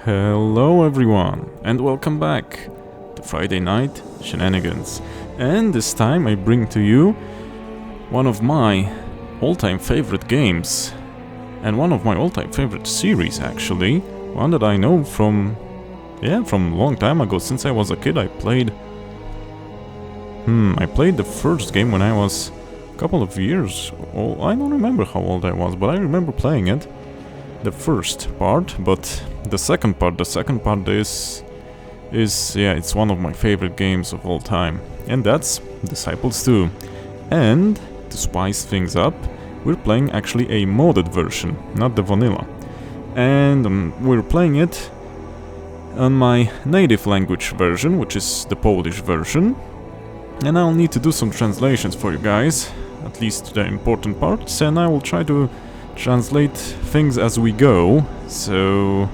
Hello everyone, and welcome back to Friday Night Shenanigans. And this time I bring to you one of my all-time favorite games, and one of my all-time favorite series actually, one that I know from a long time ago. Since I was a kid I played the first game when I was a couple of years old. I don't remember how old I was, but I remember playing it. The first part, but the second part is it's one of my favorite games of all time, and that's Disciples 2. And to spice things up, we're playing actually a modded version, not the vanilla. And we're playing it on my native language version, which is the Polish version. And I'll need to do some translations for you guys, at least the important parts, and I will try to translate things as we go, so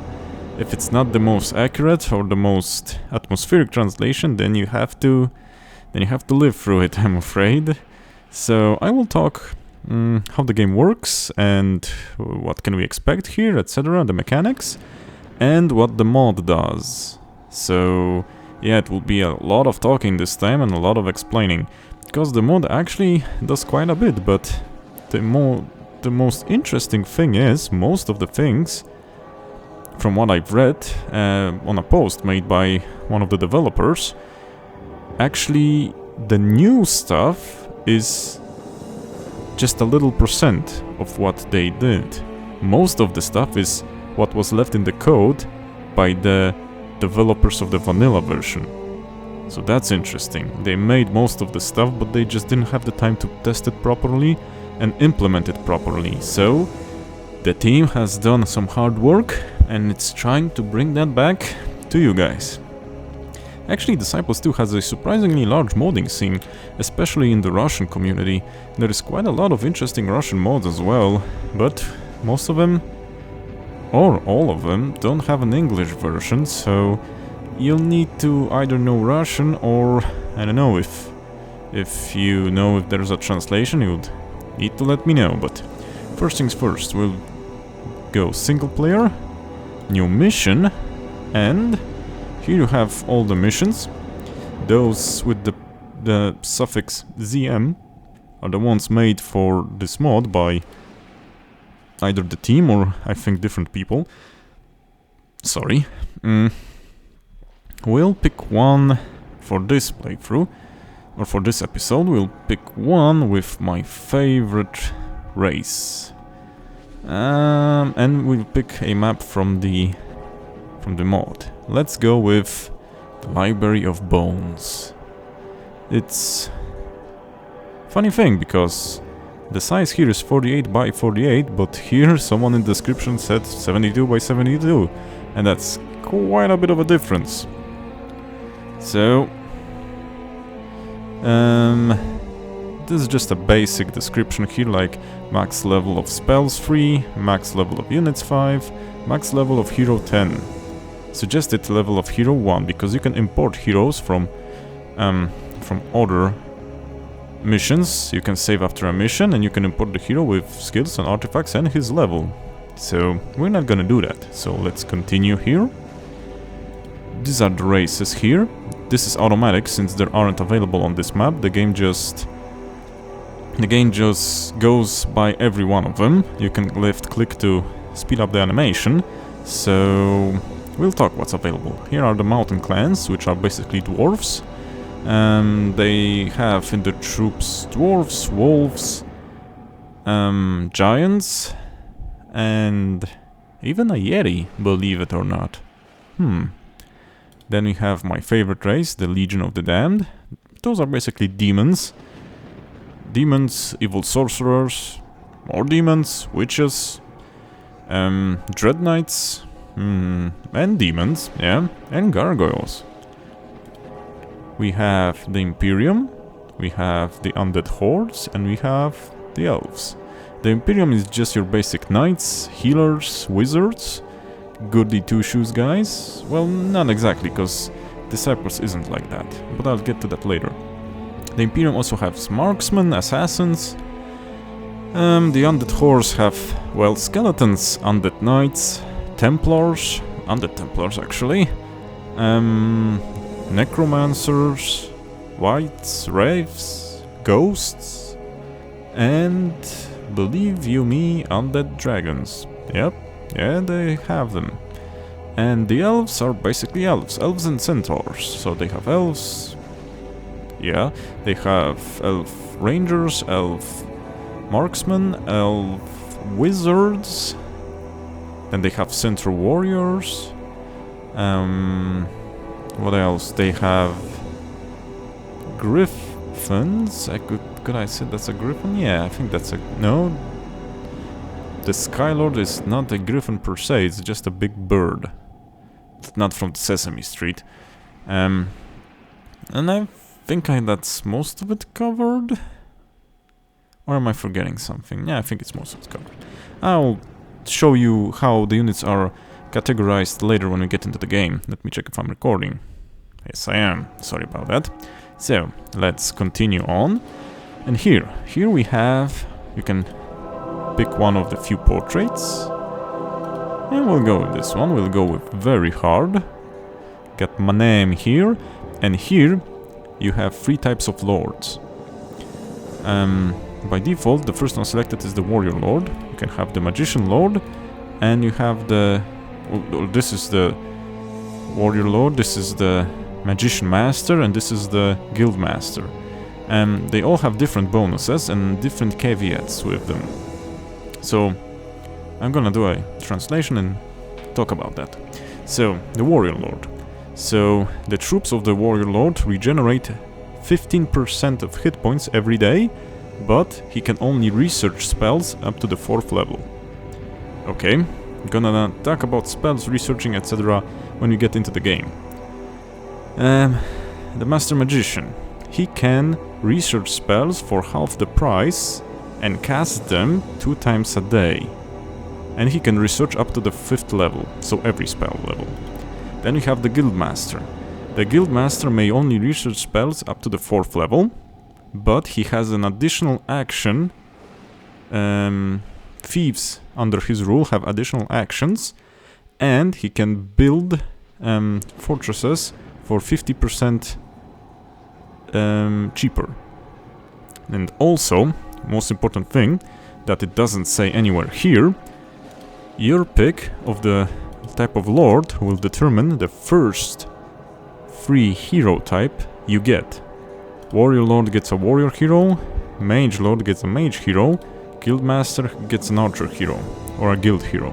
if it's not the most accurate or the most atmospheric translation, then you have to live through it, I'm afraid. So I will talk how the game works and what can we expect here, etc., the mechanics, and what the mod does. So yeah, it will be a lot of talking this time and a lot of explaining, because the mod actually does quite a bit, but the most interesting thing is, most of the things, from what I've read on a post made by one of the developers, actually the new stuff is just a little percent of what they did. Most of the stuff is what was left in the code by the developers of the vanilla version. So that's interesting. They made most of the stuff, but they just didn't have the time to test it properly and implement it properly. So the team has done some hard work and it's trying to bring that back to you guys. Actually, Disciples 2 has a surprisingly large modding scene, especially in the Russian community. There is quite a lot of interesting Russian mods as well, but most of them, or all of them, don't have an English version, so you'll need to either know Russian or, I don't know, if you know if there's a translation, you'd need to let me know. But first things first, we'll go single player, new mission, and here you have all the missions. Those with the suffix ZM are the ones made for this mod by either the team or I think different people. Sorry. We'll pick one for this playthrough, or for this episode. We'll pick one with my favorite race. And we'll pick a map from the mod. Let's go with the Library of Bones. It's funny thing, because the size here is 48 by 48, but here someone in the description said 72 by 72, and that's quite a bit of a difference. So this is just a basic description here, like max level of spells 3, max level of units 5, max level of hero 10. Suggested level of hero 1, because you can import heroes from other missions. You can save after a mission and you can import the hero with skills and artifacts and his level. So we're not gonna do that, so let's continue here. These are the races here. This is automatic since there aren't available on this map. The game just goes by every one of them. You can left click to speed up the animation. So we'll talk what's available. Here are the mountain clans, which are basically dwarves. They have in the troops dwarves, wolves, giants, and even a yeti, believe it or not. Then we have my favorite race, the Legion of the Damned. Those are basically demons. Demons, evil sorcerers, more demons, witches, dread knights, and demons, yeah, and gargoyles. We have the Imperium, we have the undead hordes, and we have the elves. The Imperium is just your basic knights, healers, wizards, goody two-shoes guys. Well, not exactly, because Disciples isn't like that, but I'll get to that later. The Imperium also has marksmen, assassins. The undead hordes have, well, skeletons, undead knights, Templars, Undead Templars actually. Necromancers, Wights, Wraiths, Ghosts, and believe you me, Undead Dragons. Yep, yeah, they have them. And the elves are basically elves and centaurs. So they have elves, yeah, they have elf rangers, elf marksmen, elf wizards, then they have centaur warriors. What else? They have griffins. Could I say that's a griffin? Yeah, I think that's a... No. The Skylord is not a griffin per se, it's just a big bird. It's not from Sesame Street. And I think that's most of it covered. Or am I forgetting something? Yeah, I think it's most of it covered. I'll show you how the units are categorized later when we get into the game. Let me check if I'm recording. Yes, I am. Sorry about that. So, let's continue on. And here we have... You can pick one of the few portraits. And we'll go with this one. We'll go with very hard. Got my name here. And here you have 3 types of lords. By default, the first one selected is the Warrior Lord. You can have the Magician Lord. And you have the... this is the Warrior Lord, this is the Magician Master, and this is the Guild Master. They all have different bonuses and different caveats with them. So, I'm gonna do a translation and talk about that. So, the Warrior Lord. So, the troops of the Warrior Lord regenerate 15% of hit points every day, but he can only research spells up to the 4th level. Okay, I'm gonna talk about spells, researching, etc. when we get into the game. The Master Magician. He can research spells for half the price and cast them 2 times a day. And he can research up to the 5th level, so every spell level. Then we have the Guild Master. The Guild Master may only research spells up to the 4th level, but he has an additional action. Thieves under his rule have additional actions, and he can build fortresses for 50% cheaper. And also, most important thing that it doesn't say anywhere here, your pick of the type of lord will determine the first 3 hero type you get. Warrior Lord gets a warrior hero, Mage Lord gets a mage hero, Guild Master gets an archer hero, or a guild hero.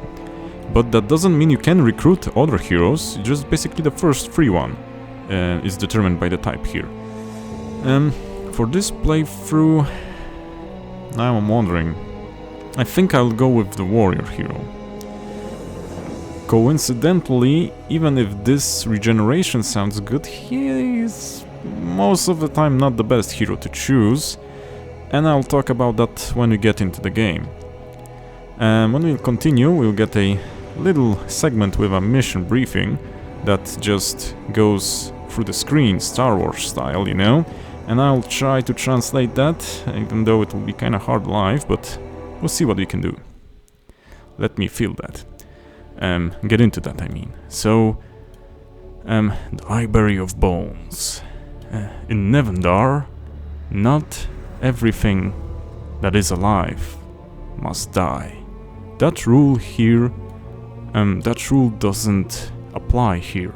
But that doesn't mean you can recruit other heroes, just basically the first 3 one is determined by the type here. For this playthrough, now I'm wondering, I think I'll go with the warrior hero. Coincidentally, even if this regeneration sounds good, he is most of the time not the best hero to choose, and I'll talk about that when we get into the game. When we'll continue, we'll get a little segment with a mission briefing that just goes through the screen, Star Wars style, you know, and I'll try to translate that, even though it will be kinda hard live, but we'll see what we can do. Let me feel that. Get into that, I mean. So, the Library of Bones. In Nevendaar, not everything that is alive must die. That rule here, that rule doesn't apply here.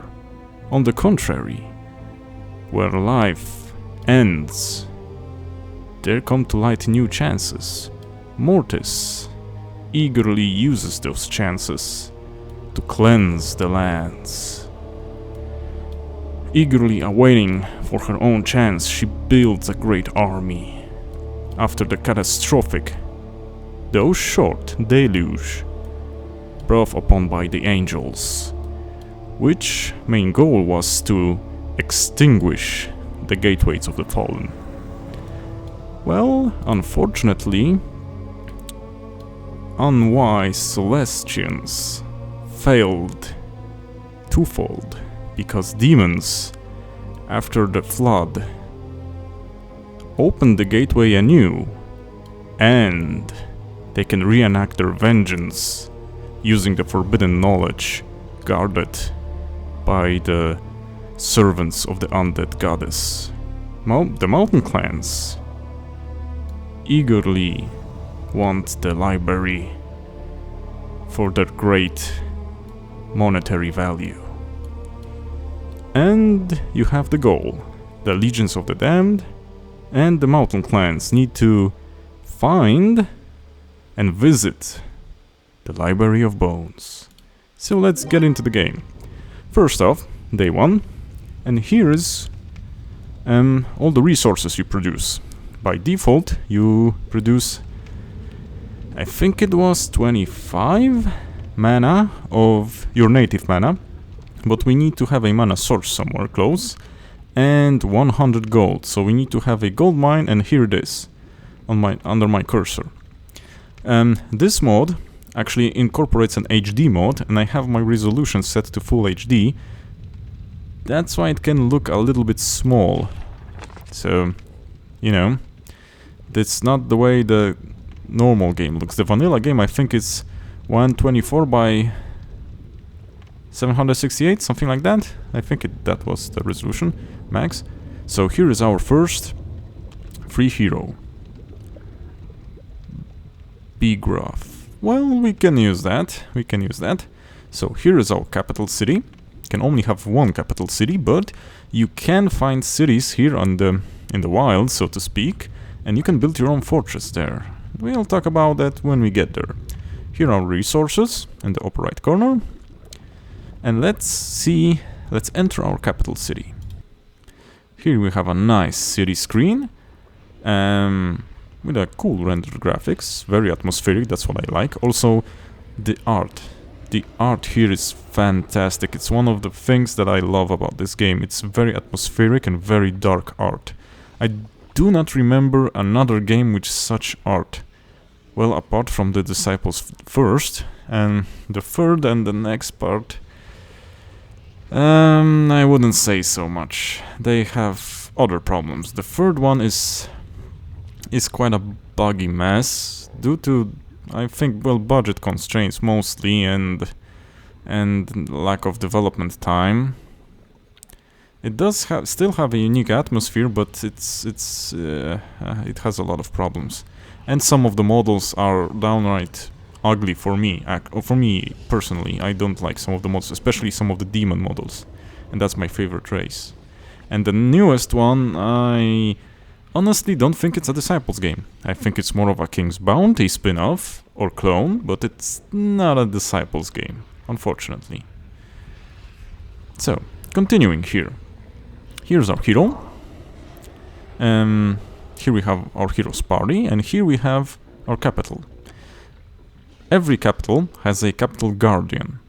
On the contrary, where life ends, there come to light new chances. Mortis eagerly uses those chances to cleanse the lands. Eagerly awaiting for her own chance, she builds a great army. After the catastrophic, though short, deluge brought upon by the angels, which main goal was to extinguish the gateways of the fallen. Well, unfortunately, unwise Celestians failed twofold, because demons, after the flood, opened the gateway anew, and they can reenact their vengeance using the forbidden knowledge guarded by the servants of the undead goddess. The mountain clans eagerly want the library for their great monetary value. And you have the goal. The legions of the damned and the mountain clans need to find and visit the Library of Bones. So let's get into the game. First off, day 1, and here's all the resources you produce. By default, you produce, I think it was 25 mana of your native mana, but we need to have a mana source somewhere close, and 100 gold. So we need to have a gold mine, and here it is, under my cursor. This mod actually incorporates an HD mode, and I have my resolution set to full HD. That's why it can look a little bit small. So, you know, that's not the way the normal game looks. The vanilla game, I think it's 124 by 768, something like that. I think that was the resolution max. So here is our first free hero. Begraph. Well, we can use that. So here is our capital city. Can only have one capital city, but you can find cities here in the wild, so to speak, and you can build your own fortress there. We'll talk about that when we get there. Here are resources in the upper right corner. And let's enter our capital city. Here we have a nice city screen with a cool rendered graphics, very atmospheric, that's what I like. Also, the art here is fantastic. It's one of the things that I love about this game. It's very atmospheric and very dark art. I do not remember another game with such art. Well, apart from the Disciples first, and the third and the next part, I wouldn't say so much. They have other problems. The third one is quite a buggy mess due to, I think, well, budget constraints mostly and lack of development time. It does still have a unique atmosphere, but it has a lot of problems. And some of the models are downright ugly for me. For me personally, I don't like some of the models, especially some of the demon models, and that's my favorite race. And the newest one, I honestly don't think it's a Disciples game. I think it's more of a King's Bounty spin-off or clone, but it's not a Disciples game, unfortunately. So, continuing here. Here's our hero. Here we have our hero's party, and here we have our capital. Every capital has a capital guardian.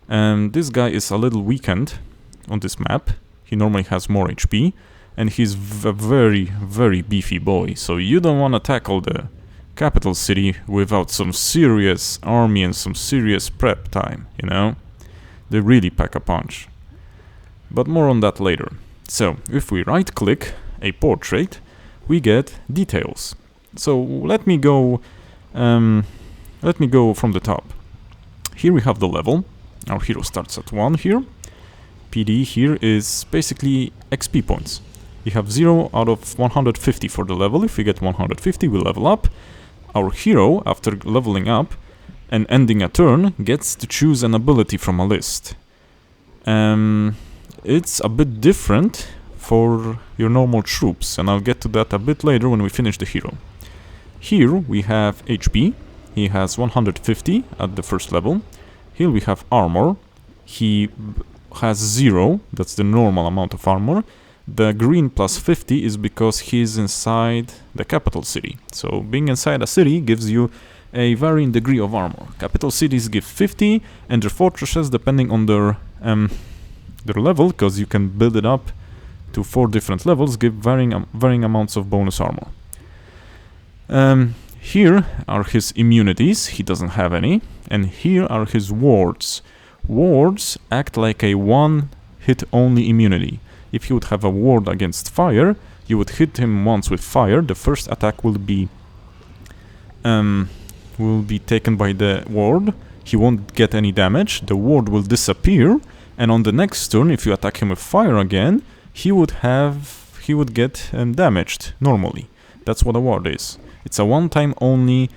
This guy is a little weakened on this map. He normally has more HP, and he's a very, very beefy boy. So you don't want to tackle the capital city without some serious army and some serious prep time, you know? They really pack a punch. But more on that later. So, if we right-click a portrait, we get details. So let me go from the top. Here we have the level. Our hero starts at 1 here. PD here is basically XP points. We have 0 out of 150 for the level. If we get 150, we level up. Our hero, after leveling up and ending a turn, gets to choose an ability from a list. It's a bit different for your normal troops, and I'll get to that a bit later when we finish the hero. Here we have HP. He has 150 at the first level. Here we have armor. He has 0, that's the normal amount of armor. The green plus 50 is because he's inside the capital city. So being inside a city gives you a varying degree of armor. Capital cities give 50, and their fortresses, depending on their level, because you can build it up to 4 different levels, give varying amounts of bonus armor. Here are his immunities. He doesn't have any. And here are his wards. Wards act like a one-hit only immunity. If you would have a ward against fire, you would hit him once with fire. The first attack will be taken by the ward. he won't get any damage, the ward will disappear, and on the next turn, if you attack him with fire again, he would get damaged normally. That's what a ward is. It's a one-time only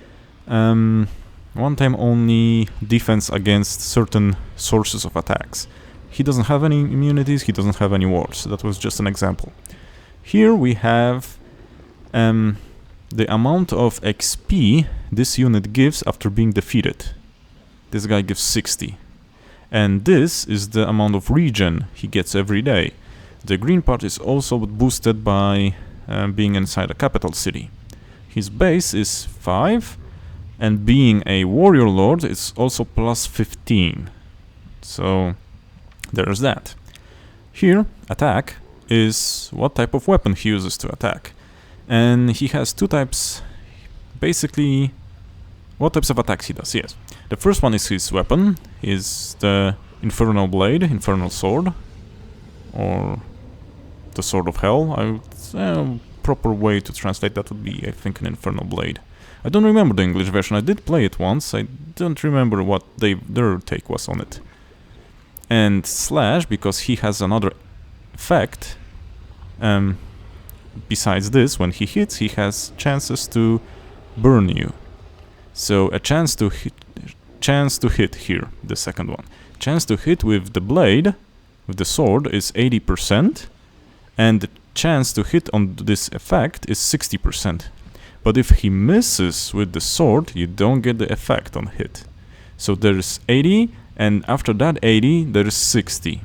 defense against certain sources of attacks. He doesn't have any immunities, he doesn't have any wards. That was just an example. Here we have the amount of XP this unit gives after being defeated. This guy gives 60. And this is the amount of regen he gets every day. The green part is also boosted by being inside a capital city. His base is 5, and being a warrior lord is also plus 15. So there's that. Here, attack is what type of weapon he uses to attack. And he has two types, basically, what types of attacks he does, yes. The first one is his weapon, is the Infernal Blade, Infernal Sword, or the Sword of Hell. Proper way to translate that would be, I think, an Infernal Blade. I don't remember the English version, I did play it once, I don't remember what their take was on it. And Slash, because he has another effect, besides this, when he hits, he has chances to burn you. So a chance to hit here, the second one. Chance to hit with the blade, with the sword, is 80%, and the chance to hit on this effect is 60%. But if he misses with the sword, you don't get the effect on hit. So there's 80, and after that 80, there is 60.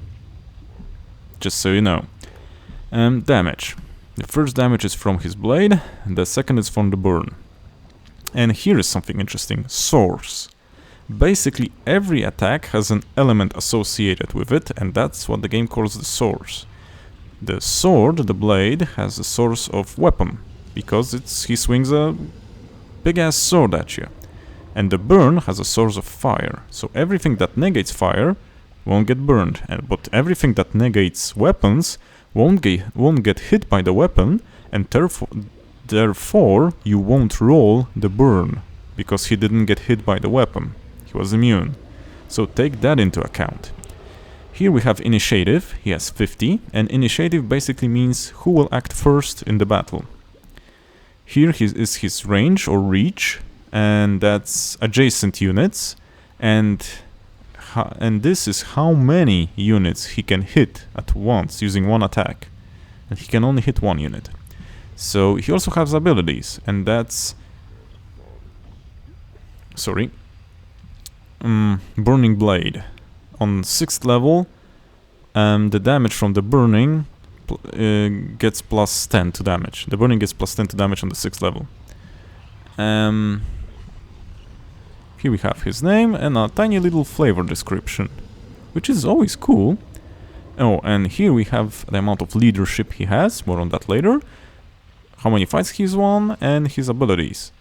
Just so you know. Damage. The first damage is from his blade, and the second is from the burn. And here is something interesting. Source. Basically, every attack has an element associated with it, and that's what the game calls the source. The sword, the blade, has a source of weapon, because he swings a big-ass sword at you. And the burn has a source of fire, so everything that negates fire won't get burned, but everything that negates weapons won't get hit by the weapon, and therefore you won't roll the burn, because he didn't get hit by the weapon. He was immune. So take that into account. Here we have initiative, he has 50, and initiative basically means who will act first in the battle. Here is his range or reach, and that's adjacent units, and this is how many units he can hit at once using one attack. And he can only hit one unit. So he also has abilities, and that's... Sorry. Burning Blade. On 6th level, the damage from the burning gets plus 10 to damage. The burning gets plus 10 to damage on the 6th level. Here we have his name and a tiny little flavor description, which is always cool. Oh, and here we have the amount of leadership he has, more on that later. How many fights he's won, and his abilities.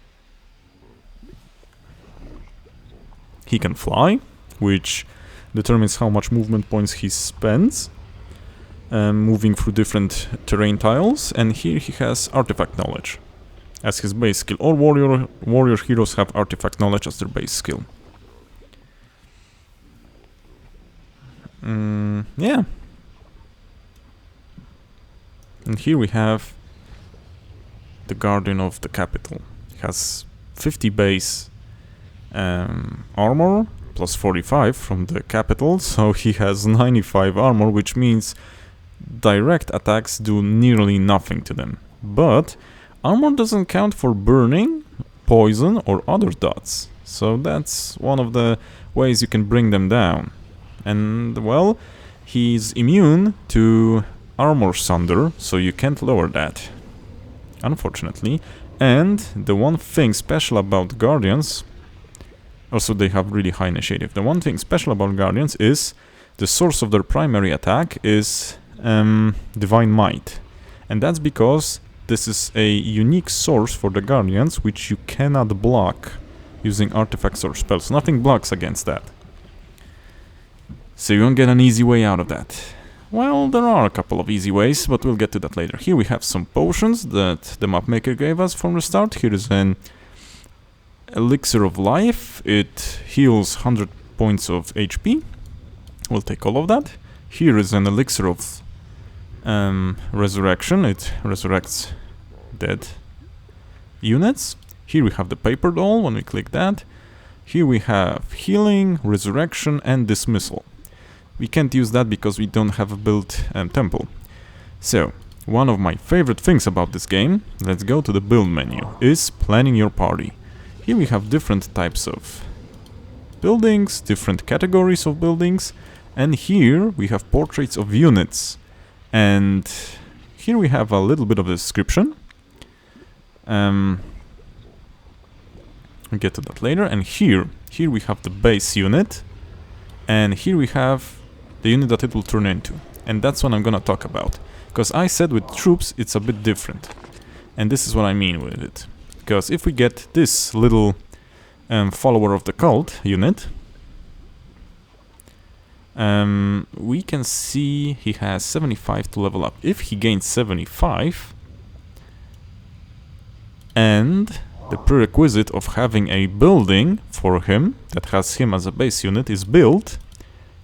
He can fly, which determines how much movement points he spends, moving through different terrain tiles, and here he has artifact knowledge as his base skill. All warrior heroes have artifact knowledge as their base skill. Yeah. And here we have the Guardian of the Capital. He has 50 base armor, plus 45 from the capital, so he has 95 armor, which means direct attacks do nearly nothing to them. But armor doesn't count for burning, poison, or other dots, so that's one of the ways you can bring them down. And, well, he's immune to armor sunder, so you can't lower that, unfortunately. And the one thing special about Guardians... Also, they have really high initiative. The one thing special about Guardians is the source of their primary attack is Divine Might. And that's because this is a unique source for the Guardians, which you cannot block using artifacts or spells. Nothing blocks against that. So you won't get an easy way out of that. Well, there are a couple of easy ways, but we'll get to that later. Here we have some potions that the mapmaker gave us from the start. Here is an Elixir of Life. It heals 100 points of HP. We'll take all of that. Here is an Elixir of Resurrection. It resurrects dead units. Here we have the Paper Doll when we click that. Here we have Healing, Resurrection, and Dismissal. We can't use that because we don't have a built temple. So, one of my favorite things about this game, let's go to the build menu, is planning your party. Here we have different types of buildings, different categories of buildings, and here we have portraits of units. And here we have a little bit of a description. We'll get to that later. And here we have the base unit, and here we have the unit that it will turn into. And that's what I'm gonna talk about. Because I said with troops it's a bit different. And this is what I mean with it. Because if we get this little follower of the cult unit, we can see he has 75 to level up. If he gains 75, and the prerequisite of having a building for him that has him as a base unit is built,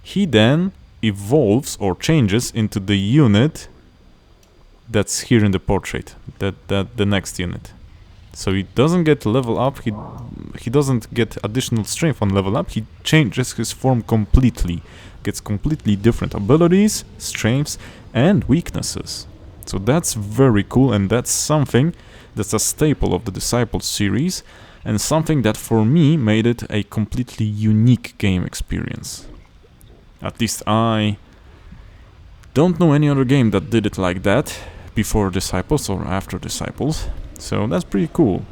he then evolves or changes into the unit that's here in the portrait, the next unit. So he doesn't get level up, he doesn't get additional strength on level up, he changes his form completely, gets completely different abilities, strengths, and weaknesses. So that's very cool, and that's something that's a staple of the Disciples series, and something that for me made it a completely unique game experience. At least I don't know any other game that did it like that before Disciples or after Disciples. So that's pretty cool.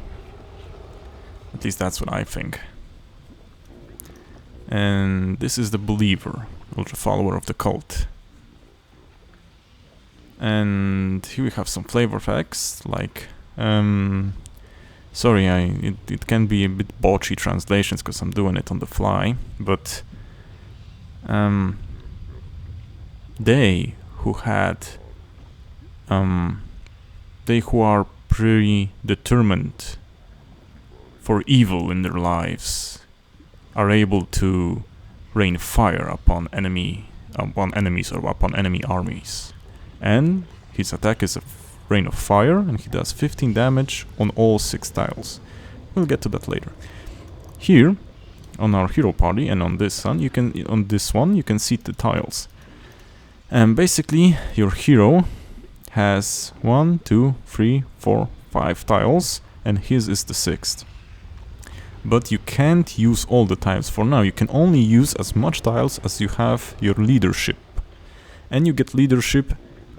At least that's what I think. And this is the Believer, ultra follower of the cult. And here we have some flavor effects, like sorry, it can be a bit botchy translations because I'm doing it on the fly, but they who are predetermined for evil in their lives are able to rain fire upon enemies or upon enemy armies. And his attack is a rain of fire, and he does 15 damage on all 6 tiles. We'll get to that later. Here, on our hero party, and on this one, you can see the tiles. And basically, your hero has 1, 2, 3, 4, 5 tiles, and his is the 6th. But you can't use all the tiles for now. You can only use as much tiles as you have your leadership. And you get leadership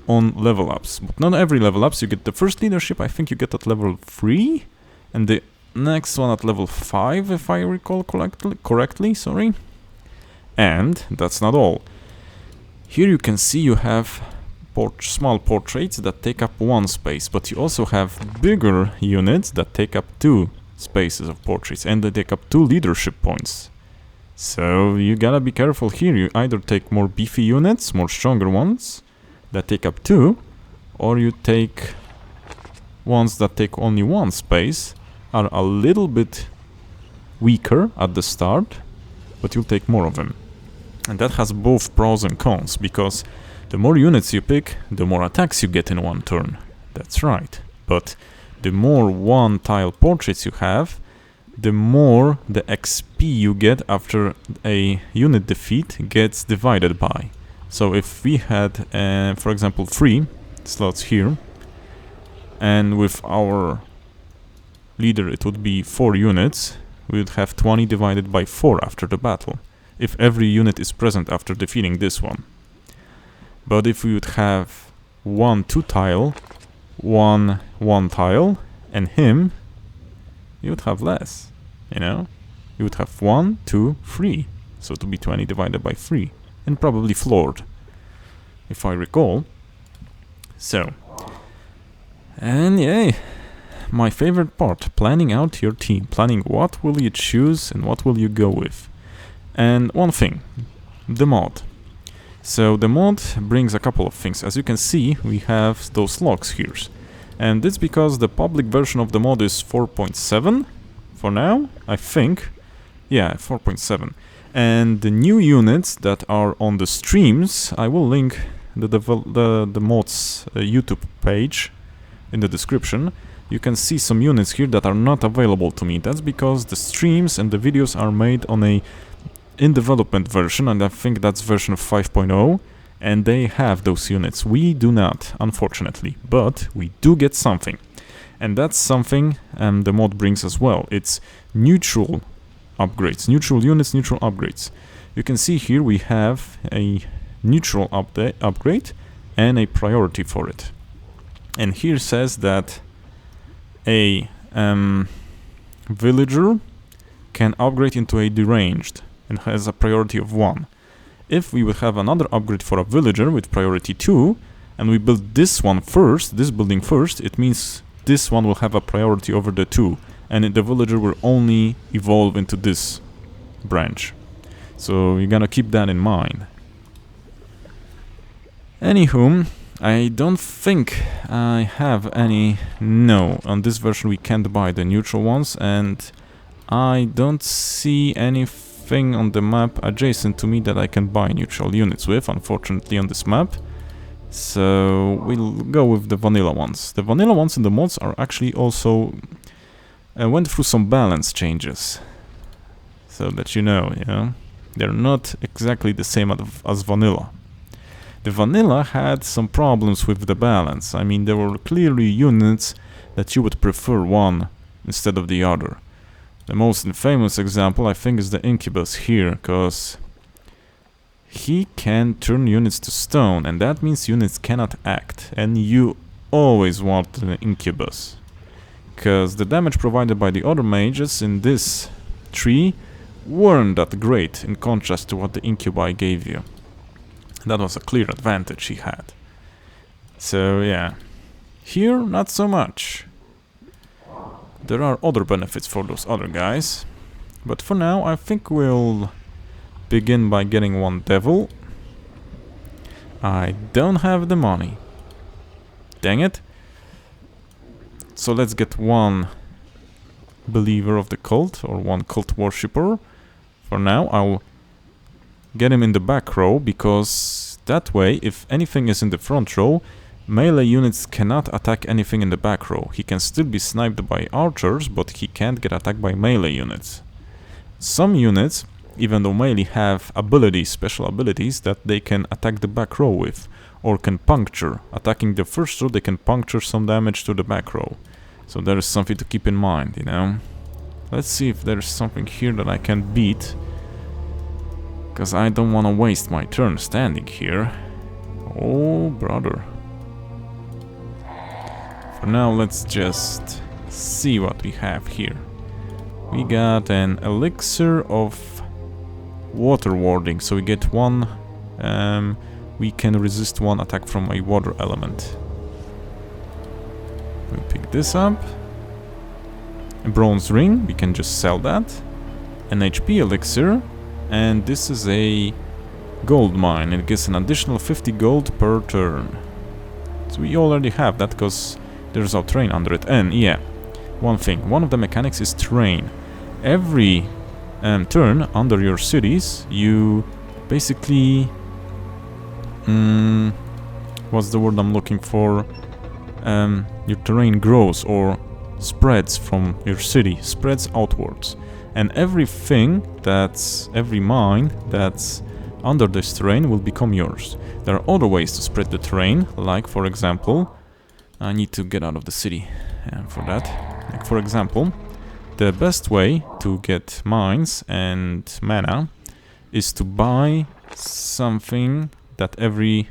on level ups. But not every level ups. You get the first leadership, I think you get at level 3, and the next one at level 5, if I recall correctly, sorry. And that's not all. Here you can see you have small portraits that take up 1 space, but you also have bigger units that take up 2 spaces of portraits, and they take up 2 leadership points. So you gotta be careful here. You either take more beefy units, more stronger ones that take up 2, or you take ones that take only 1 space, are a little bit weaker at the start, but you'll take more of them. And that has both pros and cons, because the more units you pick, the more attacks you get in 1 turn. That's right. But the more 1-tile portraits you have, the more the XP you get after a unit defeat gets divided by. So if we had, for example, 3 slots here, and with our leader it would be 4 units, we would have 20 divided by 4 after the battle, if every unit is present after defeating this one. But if we would have 1 2-tile, 1 1-tile, and him, you would have less, you know? You would have 1, 2, 3, so it would be 20 divided by 3, and probably floored, if I recall. So, and yay, my favorite part, planning out your team, planning what will you choose and what will you go with. And one thing, the mod. So the mod brings a couple of things. As you can see, we have those logs here. And it's because the public version of the mod is 4.7, for now, I think. Yeah, 4.7. And the new units that are on the streams, I will link the mod's YouTube page in the description. You can see some units here that are not available to me. That's because the streams and the videos are made on a in development version, and I think that's version 5.0, and they have those units. We do not, unfortunately, but we do get something. And that's something the mod brings as well. It's neutral upgrades, neutral units, neutral upgrades. You can see here we have a neutral upgrade and a priority for it. And here says that a villager can upgrade into a deranged and has a priority of 1. If we would have another upgrade for a villager with priority 2, and we build this one first, this building first, it means this one will have a priority over the 2, and the villager will only evolve into this branch. So you're gonna keep that in mind. Anywho, I don't think I have any... No, on this version we can't buy the neutral ones, and I don't see anything on the map adjacent to me that I can buy neutral units with, unfortunately, on this map. So we'll go with the vanilla ones. The vanilla ones in the mods are actually also went through some balance changes, so that you know, they're not exactly the same as vanilla. The vanilla had some problems with the balance. I mean, there were clearly units that you would prefer one instead of the other. The most infamous example, I think, is the Incubus here, because he can turn units to stone, and that means units cannot act, and you always want the Incubus, because the damage provided by the other mages in this tree weren't that great in contrast to what the Incubi gave you. That was a clear advantage he had. So yeah, here not so much. There are other benefits for those other guys, but for now I think we'll begin by getting one devil. I don't have the money. Dang it. So let's get one believer of the cult, or one cult worshipper. For now I'll get him in the back row, because that way, if anything is in the front row, melee units cannot attack anything in the back row. He can still be sniped by archers, but he can't get attacked by melee units. Some units, even though melee, have abilities, special abilities, that they can attack the back row with, or can puncture. Attacking the first row, they can puncture some damage to the back row. So there is something to keep in mind, Let's see if there's something here that I can beat, because I don't want to waste my turn standing here. Oh, brother. For now, let's just see what we have here. We got an elixir of water warding, so we get one... we can resist one attack from a water element. We'll pick this up. A bronze ring, we can just sell that. An HP elixir. And this is a gold mine. It gives an additional 50 gold per turn. So we already have that, because there's a terrain under it. And yeah, one thing. One of the mechanics is terrain. Every turn under your cities, you basically... what's the word I'm looking for? Your terrain grows or spreads from your city. Spreads outwards. And every mine that's under this terrain will become yours. There are other ways to spread the terrain, like, for example, I need to get out of the city for that. Like, for example, the best way to get mines and mana is to buy something that every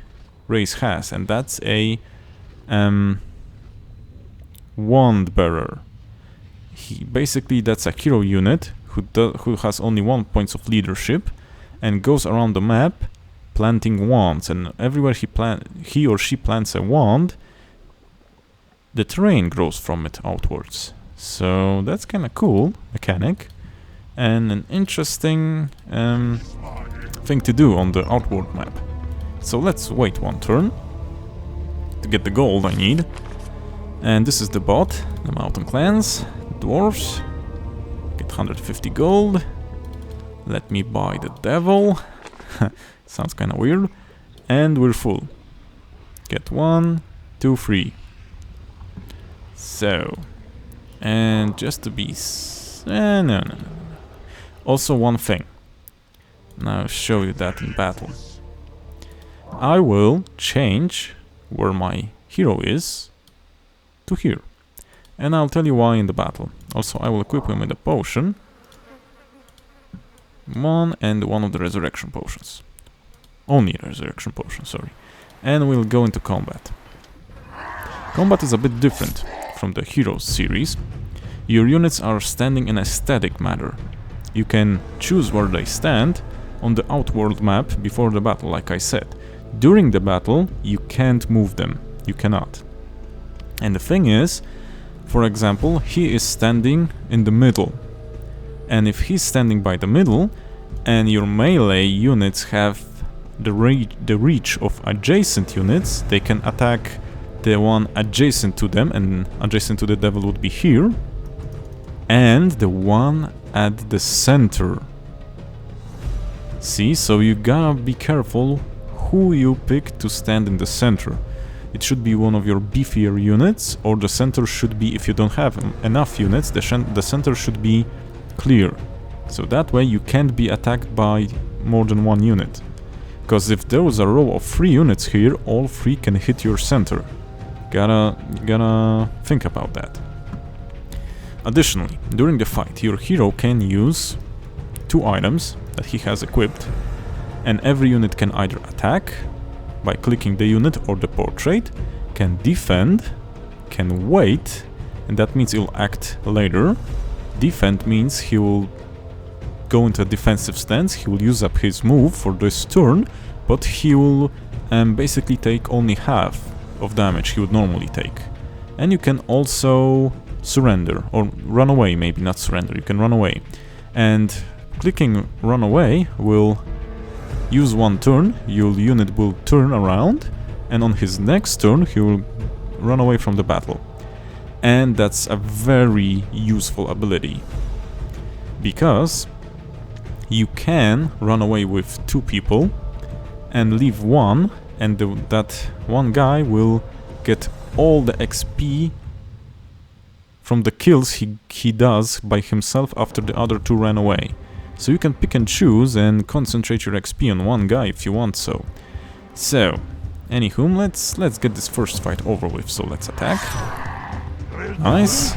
race has, and that's a wand bearer. Basically, that's a hero unit who has only 1 point of leadership and goes around the map planting wands, and everywhere he or she plants a wand, the terrain grows from it outwards. So that's kind of cool mechanic, and an interesting thing to do on the outward map. So let's wait one turn to get the gold I need. And this is the bot, the mountain clans, dwarves. 150 gold. Let me buy the devil. Sounds kind of weird. And we're full. Get 1, 2, 3. So, and just to be... no. Also one thing. Now I'll show you that in battle. I will change where my hero is to here. And I'll tell you why in the battle. Also, I will equip him with a potion. One and one of the resurrection potions. Only a resurrection potion, sorry. And we'll go into combat. Combat is a bit different from the Heroes series. Your units are standing in a static manner. You can choose where they stand on the outworld map before the battle, like I said. During the battle, you can't move them. You cannot. And the thing is, for example, he is standing in the middle. And if he's standing by the middle, and your melee units have the reach of adjacent units, they can attack the one adjacent to them, and adjacent to the devil would be here, and the one at the center. See, so you gotta be careful who you pick to stand in the center. It should be one of your beefier units, or the center should be, if you don't have enough units, the center should be clear. So that way you can't be attacked by more than one unit. Because if there was a row of 3 units here, all 3 can hit your center. Gotta think about that. Additionally, during the fight, your hero can use 2 items that he has equipped, and every unit can either attack by clicking the unit or the portrait, can defend, can wait, and that means he'll act later. Defend means he will go into a defensive stance, he will use up his move for this turn, but he will basically take only half of damage he would normally take. And you can also surrender, or run away, maybe not surrender, you can run away. And clicking run away will use 1 turn, your unit will turn around, and on his next turn he will run away from the battle. And that's a very useful ability, because you can run away with 2 people and leave 1, and that one guy will get all the XP from the kills he does by himself after the other 2 ran away. So you can pick and choose and concentrate your XP on one guy if you want so. So, anywho, let's get this first fight over with, so let's attack. Nice.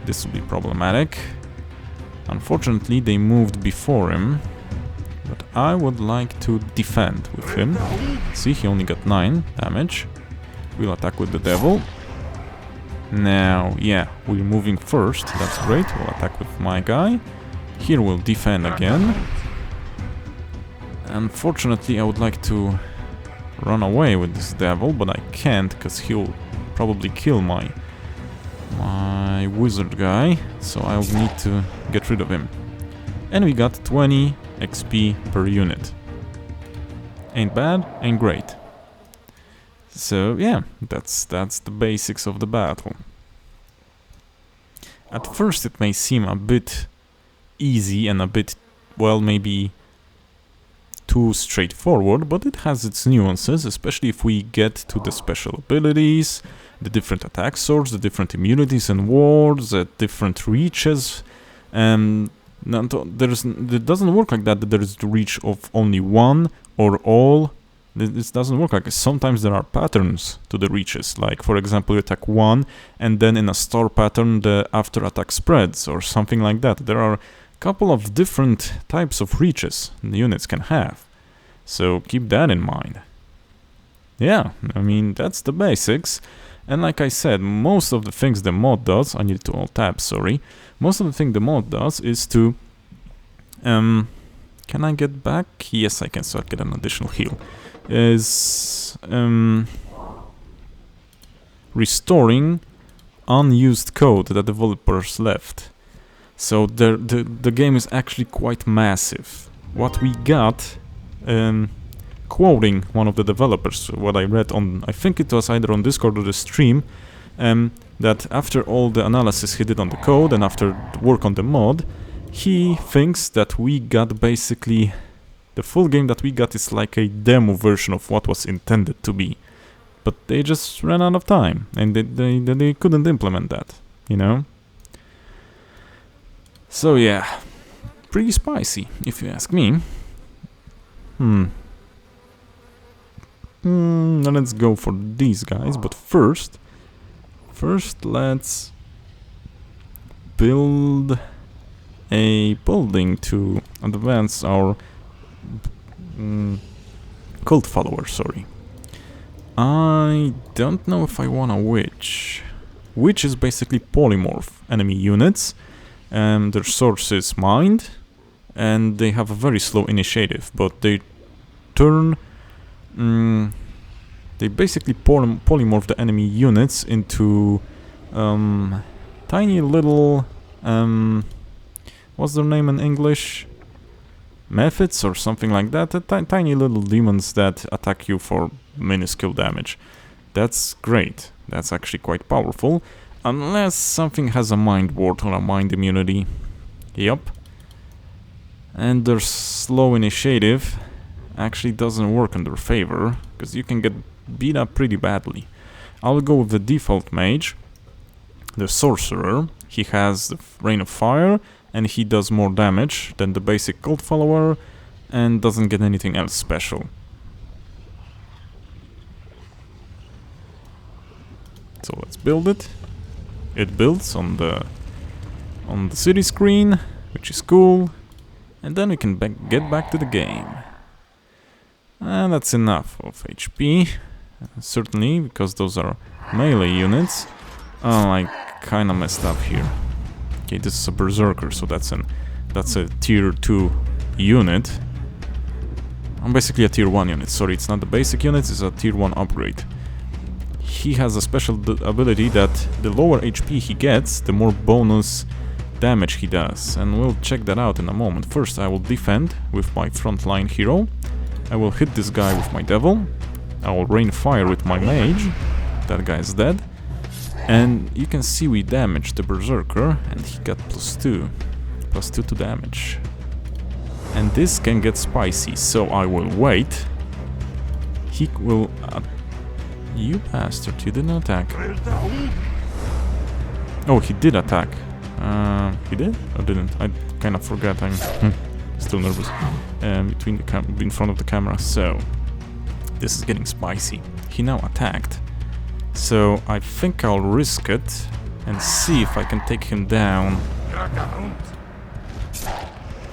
This will be problematic. Unfortunately, they moved before him, but I would like to defend with him. See, he only got 9 damage. We'll attack with the devil. Now, yeah, we're moving first, that's great. We'll attack with my guy. Here we'll defend again. Unfortunately, I would like to run away with this devil, but I can't, because he'll probably kill my wizard guy, so I'll need to get rid of him. And we got 20 XP per unit. Ain't bad, ain't great. So yeah, that's the basics of the battle. At first it may seem a bit easy and a bit, well, maybe too straightforward, but it has its nuances, especially if we get to the special abilities, the different attack swords, the different immunities and wards, the different reaches. It doesn't work like that there is the reach of only one or all. This doesn't work like this. Sometimes there are patterns to the reaches, like for example you attack 1 and then in a star pattern the after attack spreads or something like that. There are a couple of different types of reaches the units can have, so keep that in mind. Yeah, I mean, that's the basics. And like I said, most of the things the mod does, I need to alt-tab, sorry. Most of the thing the mod does is to... can I get back? Yes, I can, so I'll get an additional heal. Is... restoring unused code that developers left. So the game is actually quite massive. What we got... quoting one of the developers, what I read on, I think it was either on Discord or the stream, that after all the analysis he did on the code and after work on the mod, he thinks that we got basically... the full game that we got is like a demo version of what was intended to be. But they just ran out of time, and they couldn't implement that, you know? So yeah, pretty spicy, if you ask me. Now let's go for these guys, but first let's build a building to advance our cult follower, sorry. I don't know if I want a witch. Witch is basically polymorph enemy units. Their source is mind, and they have a very slow initiative, but they turn... they basically polymorph the enemy units into tiny little... what's their name in English? Methods or something like that. Tiny little demons that attack you for minuscule damage. That's great. That's actually quite powerful. Unless something has a mind ward or a mind immunity. Yup. And their slow initiative actually doesn't work in their favor, because you can get beat up pretty badly. I'll go with the default mage, the sorcerer. He has the rain of fire, and he does more damage than the basic cult follower, and doesn't get anything else special. So let's build it. It builds on the city screen, which is cool, and then we can get back to the game. And that's enough of HP, certainly, because those are melee units. Oh, I kinda messed up here. Okay, this is a berserker, so that's a tier 2 unit. I'm basically a tier 1 unit. Sorry, it's not the basic unit, it's a tier 1 upgrade. He has a special ability that the lower HP he gets, the more bonus damage he does, and we'll check that out in a moment. First, I will defend with my frontline hero. I will hit this guy with my devil. I will rain fire with my mage. That guy is dead. And you can see we damaged the berserker, and he got +2 to damage. And this can get spicy, so I will wait. He will... you bastard, you didn't attack. Oh, he did attack. He did? Or didn't? I kind of forgot, I'm still nervous. In front of the camera, so... this is getting spicy. He now attacked. So I think I'll risk it and see if I can take him down.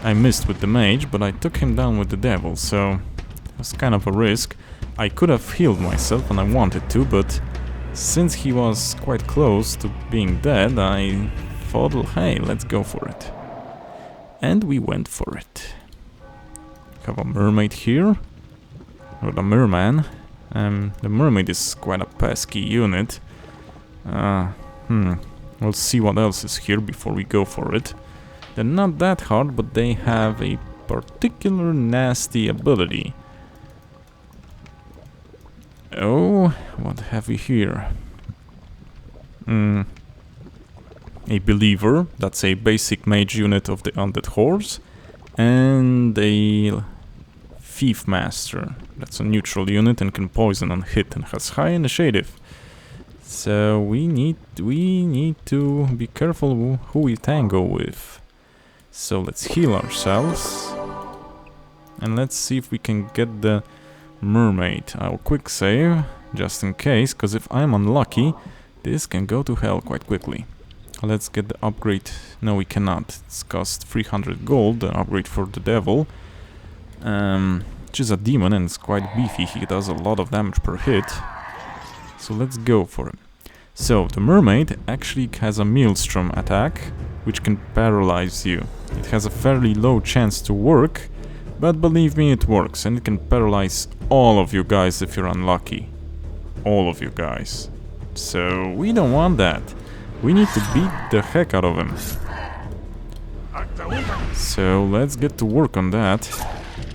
I missed with the mage, but I took him down with the devil, so it was kind of a risk. I could have healed myself and I wanted to, but since he was quite close to being dead, I thought, well, hey, let's go for it. And we went for it. Have a mermaid here, or a merman. The mermaid is quite a pesky unit. We'll see what else is here before we go for it. They're not that hard, but they have a particular nasty ability. Oh, what have we here? A believer, that's a basic mage unit of the undead horse. And a thief master, that's a neutral unit and can poison on hit and has high initiative. So we need to be careful who we tango with. So let's heal ourselves. And let's see if we can get the mermaid. I'll quick save, just in case, because if I'm unlucky, this can go to hell quite quickly. Let's get the upgrade. No, we cannot. It's cost 300 gold, the upgrade for the devil. Which is a demon and it's quite beefy. He does a lot of damage per hit. So let's go for him. So, the mermaid actually has a maelstrom attack, which can paralyze you. It has a fairly low chance to work, but believe me, it works, and it can paralyze all of you guys if you're unlucky. All of you guys. So, we don't want that. We need to beat the heck out of him. So, let's get to work on that.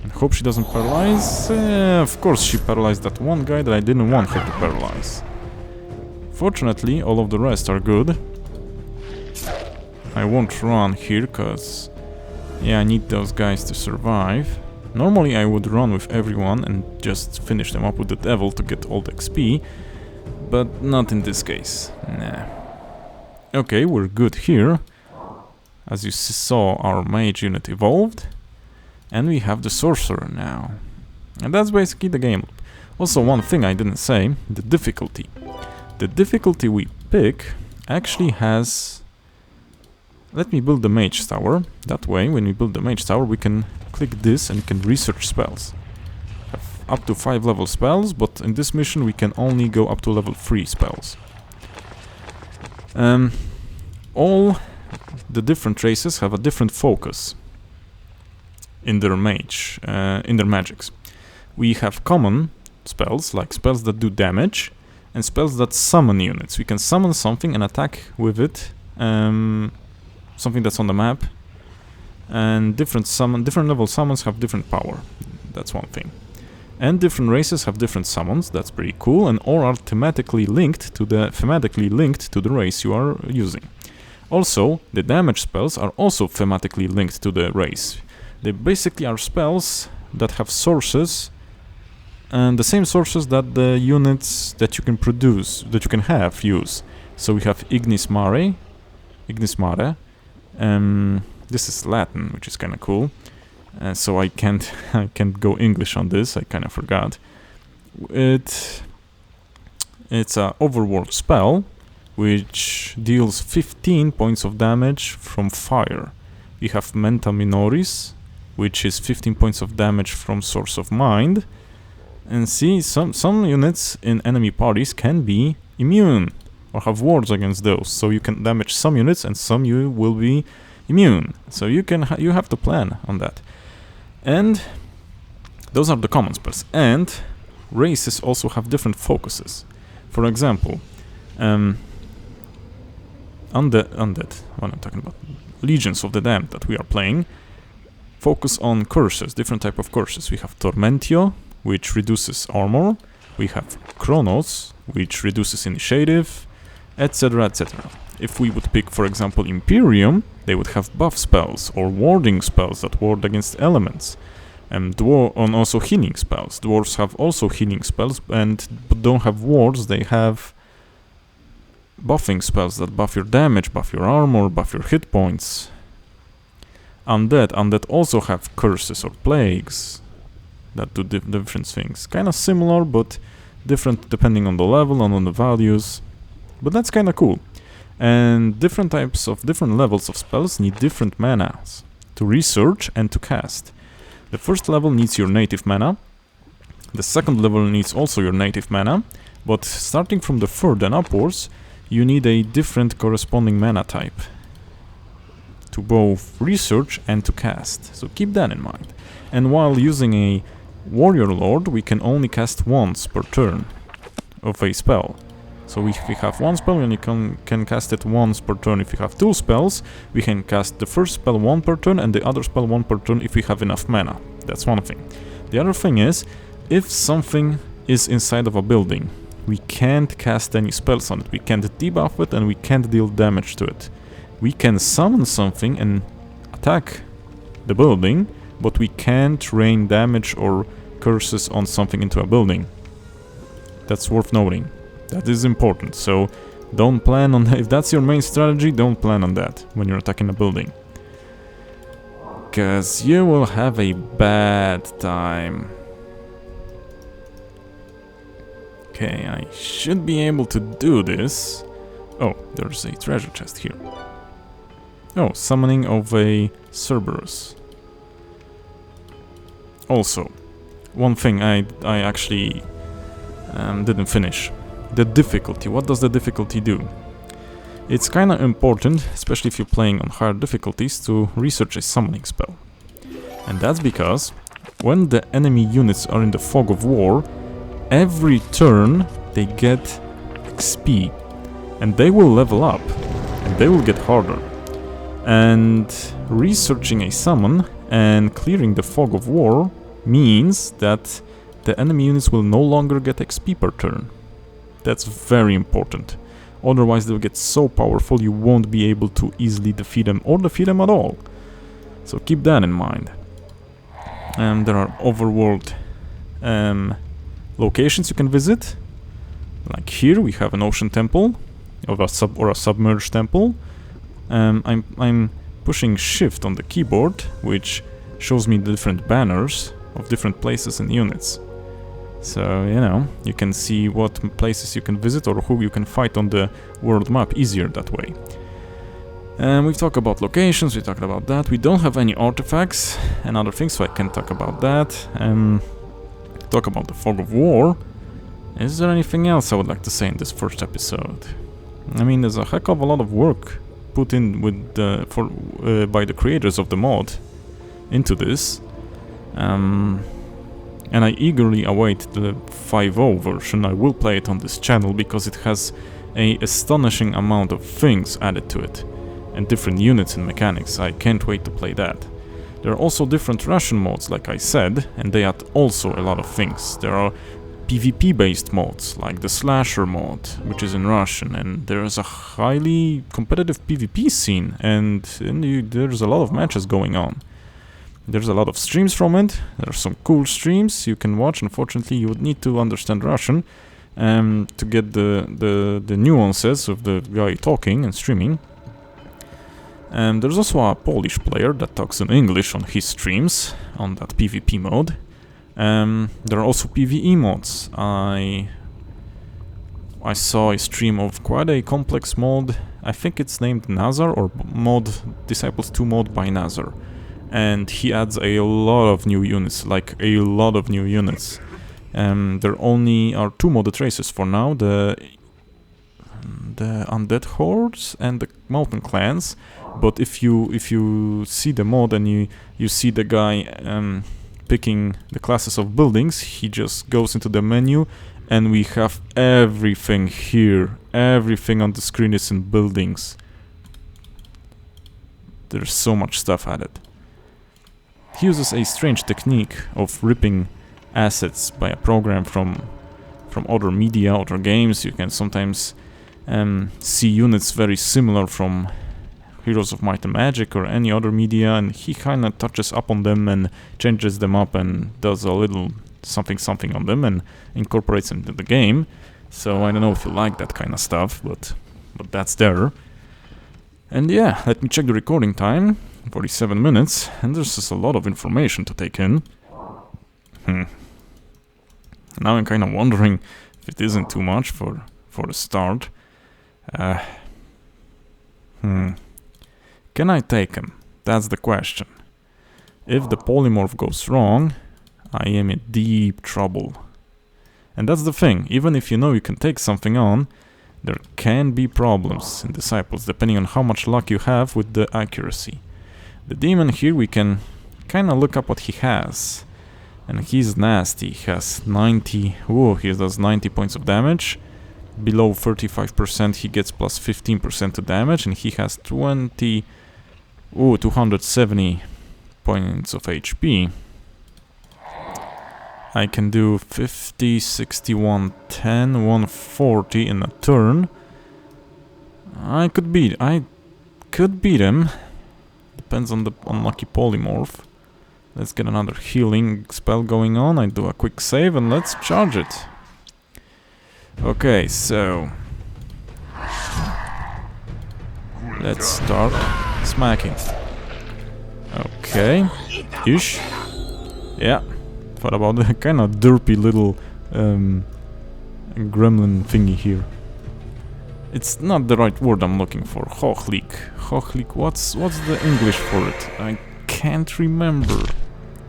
And hope she doesn't paralyze. Of course, she paralyzed that one guy that I didn't want her to paralyze. Fortunately, all of the rest are good. I won't run here, cause yeah, I need those guys to survive. Normally I would run with everyone and just finish them up with the devil to get all the XP, but not in this case. Nah. Okay, we're good here. As you saw, our mage unit evolved, and we have the sorcerer now. And that's basically the game. Also, one thing I didn't say, the difficulty. The difficulty we pick actually has... Let me build the mage tower. That way, when we build the mage tower, we can click this and we can research spells. Have up to 5 level spells, but in this mission we can only go up to level 3 spells. All the different races have a different focus in their magics. We have common spells, like spells that do damage, and spells that summon units. We can summon something and attack with it, something that's on the map, and different level summons have different power. That's one thing. And different races have different summons. That's pretty cool, and all are thematically linked to the race you are using. Also, the damage spells are also thematically linked to the race. They basically are spells that have sources, and the same sources that the units that you can produce, that you can have, use. So we have Ignis Mare. This is Latin, which is kind of cool. So I can't go English on this. I kind of forgot. It's a overworld spell, which deals 15 points of damage from fire. We have Menta Minoris, which is 15 points of damage from Source of Mind. And see, some units in enemy parties can be immune or have wards against those. So you can damage some units and some you will be immune. So you have to plan on that. And those are the common spells. And races also have different focuses. For example, undead, what I'm talking about, Legions of the Damned that we are playing, focus on curses, different type of curses. We have Tormentio, which reduces armor. We have Chronos, which reduces initiative, etc., etc. If we would pick, for example, Imperium, they would have buff spells or warding spells that ward against elements. And also healing spells. Dwarves have also healing spells, and don't have wards, they have buffing spells that buff your damage, buff your armor, buff your hit points. Undead also have curses or plagues that do different things. Kind of similar, but different depending on the level and on the values. But that's kind of cool. And different levels of spells need different manas to research and to cast. The first level needs your native mana. The second level needs also your native mana. But starting from the third and upwards, you need a different corresponding mana type to both research and to cast. So keep that in mind. And while using a Warrior Lord, we can only cast once per turn of a spell. So if we have one spell, we only can cast it once per turn. If we have two spells, we can cast the first spell one per turn and the other spell one per turn if we have enough mana. That's one thing. The other thing is, if something is inside of a building, we can't cast any spells on it. We can't debuff it and we can't deal damage to it. We can summon something and attack the building, but we can't rain damage or curses on something into a building. That's worth noting. That is important, so don't plan on that. If that's your main strategy, don't plan on that when you're attacking a building. Cause you will have a bad time. Okay, I should be able to do this. Oh, there's a treasure chest here. Oh, summoning of a Cerberus. Also, one thing I actually didn't finish. The difficulty. What does the difficulty do? It's kinda important, especially if you're playing on higher difficulties, to research a summoning spell. And that's because when the enemy units are in the fog of war, every turn they get XP. And they will level up. And they will get harder. And researching a summon and clearing the fog of war means that the enemy units will no longer get XP per turn. That's very important. Otherwise they'll get so powerful you won't be able to easily defeat them or defeat them at all. So keep that in mind. There are overworld locations you can visit. Like here we have an ocean temple or a submerged temple. I'm pushing shift on the keyboard, which shows me the different banners of different places and units. So, you know, you can see what places you can visit or who you can fight on the world map easier that way. We've talked about locations, we talked about that. We don't have any artifacts and other things, so I can talk about that. Talk about the Fog of War. Is there anything else I would like to say in this first episode? I mean, there's a heck of a lot of work put in with by the creators of the mod into this. And I eagerly await the 5.0 version. I will play it on this channel because it has an astonishing amount of things added to it. And different units and mechanics. I can't wait to play that. There are also different Russian modes, like I said, and they add also a lot of things. There are PvP based modes, like the Slasher mod, which is in Russian, and there is a highly competitive PvP scene, and there's a lot of matches going on. There's a lot of streams from it. There are some cool streams you can watch. Unfortunately, you would need to understand Russian to get the nuances of the guy talking and streaming. There's also a Polish player that talks in English on his streams on that PvP mode. There are also PvE mods. I saw a stream of quite a complex mod. I think it's named Nazar or mod Disciples 2 mod by Nazar. And he adds a lot of new units, like a lot of new units. There only are 2 modded races for now, the Undead Hordes and the Mountain Clans. But if you see the mod and you see the guy picking the classes of buildings, he just goes into the menu and we have everything here. Everything on the screen is in buildings. There's so much stuff added. He uses a strange technique of ripping assets by a program from other media, other games. You can sometimes see units very similar from Heroes of Might and Magic or any other media, and he kind of touches up on them and changes them up and does a little something on them and incorporates them into the game. So I don't know if you like that kind of stuff, but that's there. And yeah, let me check the recording time. 47 minutes, and there's just a lot of information to take in. Now I'm kind of wondering if it isn't too much for the start. Can I take him? That's the question. If the polymorph goes wrong, I am in deep trouble. And that's the thing, even if you know you can take something on, there can be problems in Disciples, depending on how much luck you have with the accuracy. The demon here, we can kind of look up what he has. And he's nasty. He has 90... Ooh, he does 90 points of damage. Below 35% he gets plus 15% to damage. And he has 270 points of HP. I can do 50, 60, 110, 140 in a turn. I could beat him. Depends on the unlucky polymorph. Let's get another healing spell going on. I do a quick save and let's charge it. Okay, so let's start smacking. Okay, ish. Yeah. What about the kind of derpy little gremlin thingy here? It's not the right word I'm looking for. Hochlik. Hochlik, what's the English for it? I can't remember.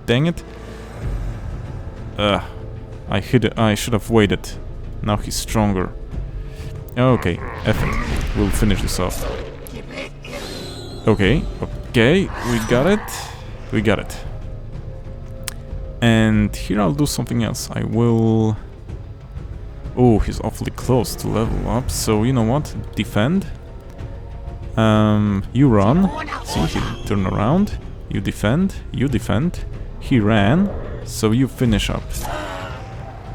Dang it. I hit it. I should have waited. Now he's stronger. Okay, F it. We'll finish this off. Okay, we got it. And here I'll do something else. I will... Oh, he's awfully close to level up, so you know what? Defend. You run. See, he turn around. You defend. He ran, so you finish up.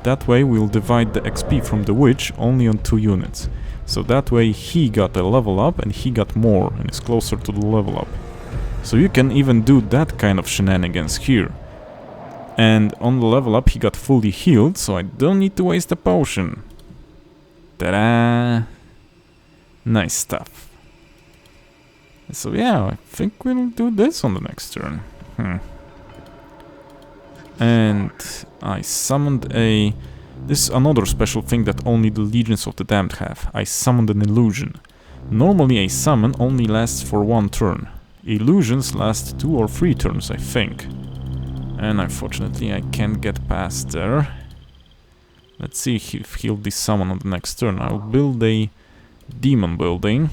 That way we'll divide the XP from the witch only on 2 units. So that way he got a level up and he got more and is closer to the level up. So you can even do that kind of shenanigans here. And on the level up he got fully healed, so I don't need to waste a potion. Ta-da! Nice stuff. So yeah, I think we'll do this on the next turn. And I summoned a... This is another special thing that only the Legions of the Damned have. I summoned an illusion. Normally a summon only lasts for 1 turn. Illusions last 2 or 3 turns, I think. And unfortunately I can't get past there. Let's see if he'll desummon on the next turn. I'll build a demon building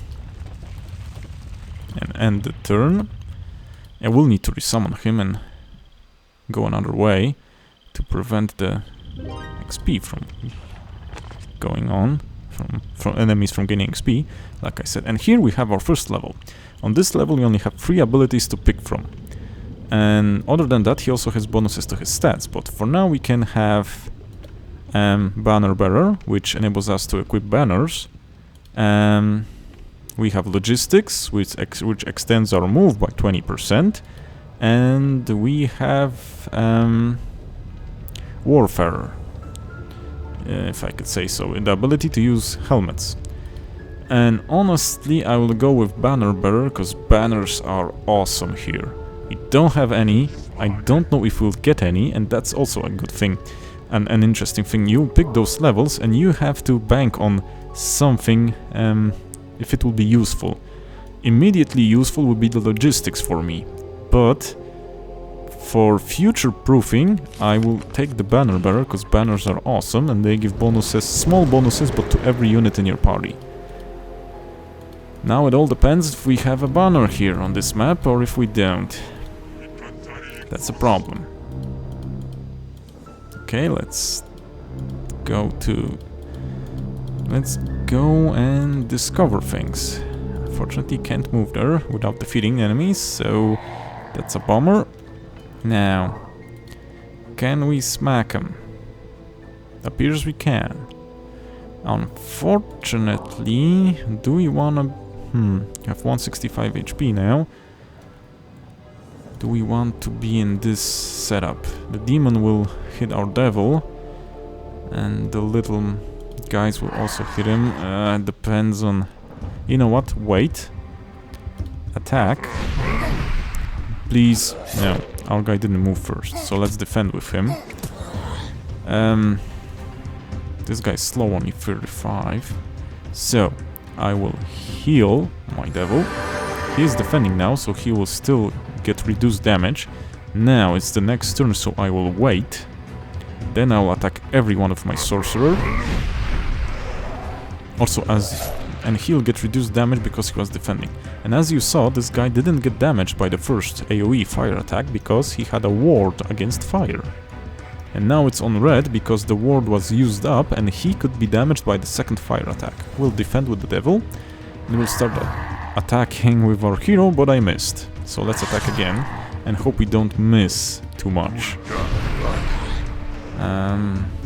and end the turn. I will need to resummon him and go another way to prevent the XP from going on, from enemies from gaining XP, like I said. And here we have our first level. On this level we only have 3 abilities to pick from. And other than that he also has bonuses to his stats, but for now we can have Banner Bearer, which enables us to equip banners. We have Logistics, which extends our move by 20%. And we have Warfarer, if I could say so, the ability to use helmets. And honestly I will go with Banner Bearer, because banners are awesome here. We don't have any, I don't know if we'll get any, and that's also a good thing. And an interesting thing, you pick those levels and you have to bank on something if it will be useful. Immediately useful would be the Logistics for me, but for future proofing I will take the Banner Bearer, because banners are awesome and they give bonuses, small bonuses, but to every unit in your party. Now it all depends if we have a banner here on this map or if we don't. That's a problem. Okay, let's go and discover things. Unfortunately can't move there without defeating enemies, so that's a bummer. Now, can we smack him? Appears we can. Unfortunately, do we wanna... you have 165 HP now. Do we want to be in this setup? The demon will hit our devil, and the little guys will also hit him. Depends on... You know what? Wait. Attack. Please. No, our guy didn't move first, so let's defend with him. This guy's slow, only 35. So, I will heal my devil. He's defending now, so he will still get reduced damage. Now it's the next turn, so I will wait. Then I will attack every one of my sorcerer. Also, and he'll get reduced damage because he was defending. And as you saw, this guy didn't get damaged by the first AoE fire attack because he had a ward against fire. And now it's on red because the ward was used up and he could be damaged by the second fire attack. We'll defend with the devil and we'll start attacking with our hero, but I missed. So let's attack again and hope we don't miss too much.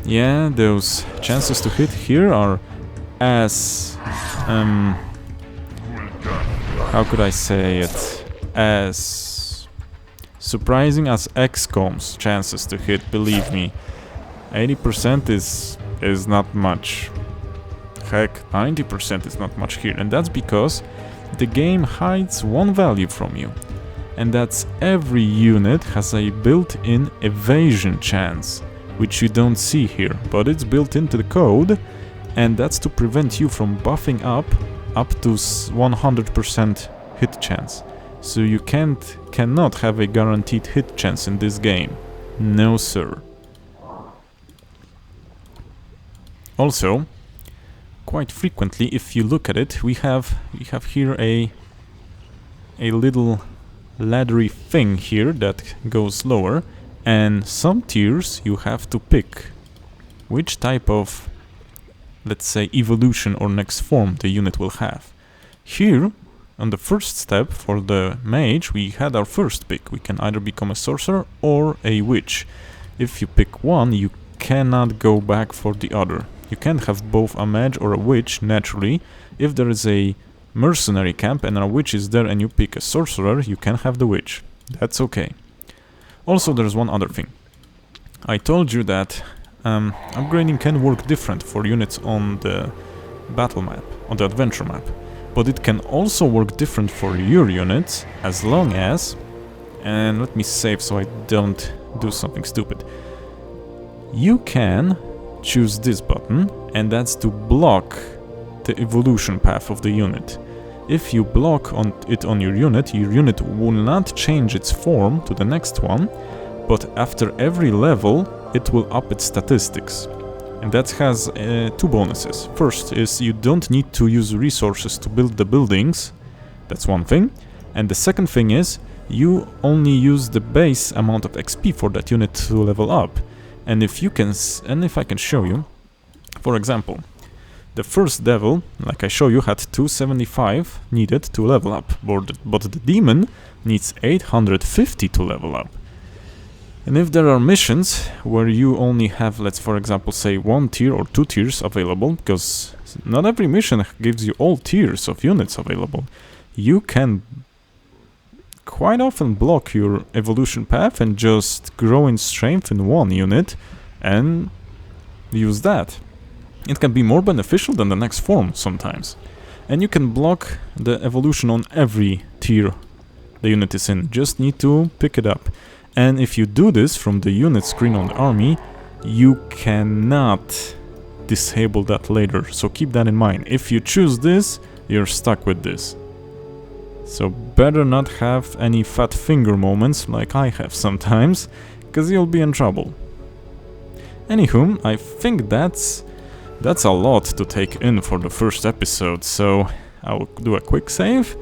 Yeah, those chances to hit here are as... how could I say it? As surprising as XCOM's chances to hit, believe me. 80% is not much. Heck, 90% is not much here, and that's because the game hides one value from you. And that's every unit has a built-in evasion chance, which you don't see here, but it's built into the code, and that's to prevent you from buffing up to 100% hit chance. So you cannot have a guaranteed hit chance in this game. No sir. Also, quite frequently, if you look at it, we have here a little laddery thing here that goes lower, and some tiers you have to pick which type of, let's say, evolution or next form the unit will have. Here, on the first step for the mage, we had our first pick. We can either become a sorcerer or a witch. If you pick one, you cannot go back for the other. You can't have both a mage or a witch naturally. If there is a mercenary camp and a witch is there and you pick a sorcerer, you can have the witch. That's okay. Also, there's one other thing. I told you that upgrading can work different for units on the battle map, on the adventure map. But it can also work different for your units as long as... And let me save so I don't do something stupid. You can choose this button, and that's to block the evolution path of the unit. If you block it on your unit will not change its form to the next one, but after every level it will up its statistics. And that has two bonuses. First is you don't need to use resources to build the buildings. That's one thing. And the second thing is you only use the base amount of XP for that unit to level up. And if I can show you, for example, the first devil, like I show you, had 275 needed to level up, but the demon needs 850 to level up. And if there are missions where you only have, let's for example say 1 tier or 2 tiers available, because not every mission gives you all tiers of units available, you can quite often block your evolution path and just grow in strength in one unit and use that. It can be more beneficial than the next form sometimes. And you can block the evolution on every tier the unit is in, just need to pick it up. And if you do this from the unit screen on the army, you cannot disable that later, so keep that in mind. If you choose this, you're stuck with this. So better not have any fat finger moments like I have sometimes, because you'll be in trouble. Anywho, I think that's a lot to take in for the first episode, so I'll do a quick save,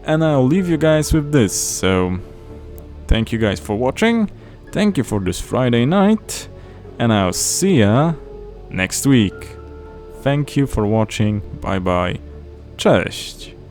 and I'll leave you guys with this. So thank you guys for watching, thank you for this Friday night, and I'll see ya next week. Thank you for watching, bye bye, cześć!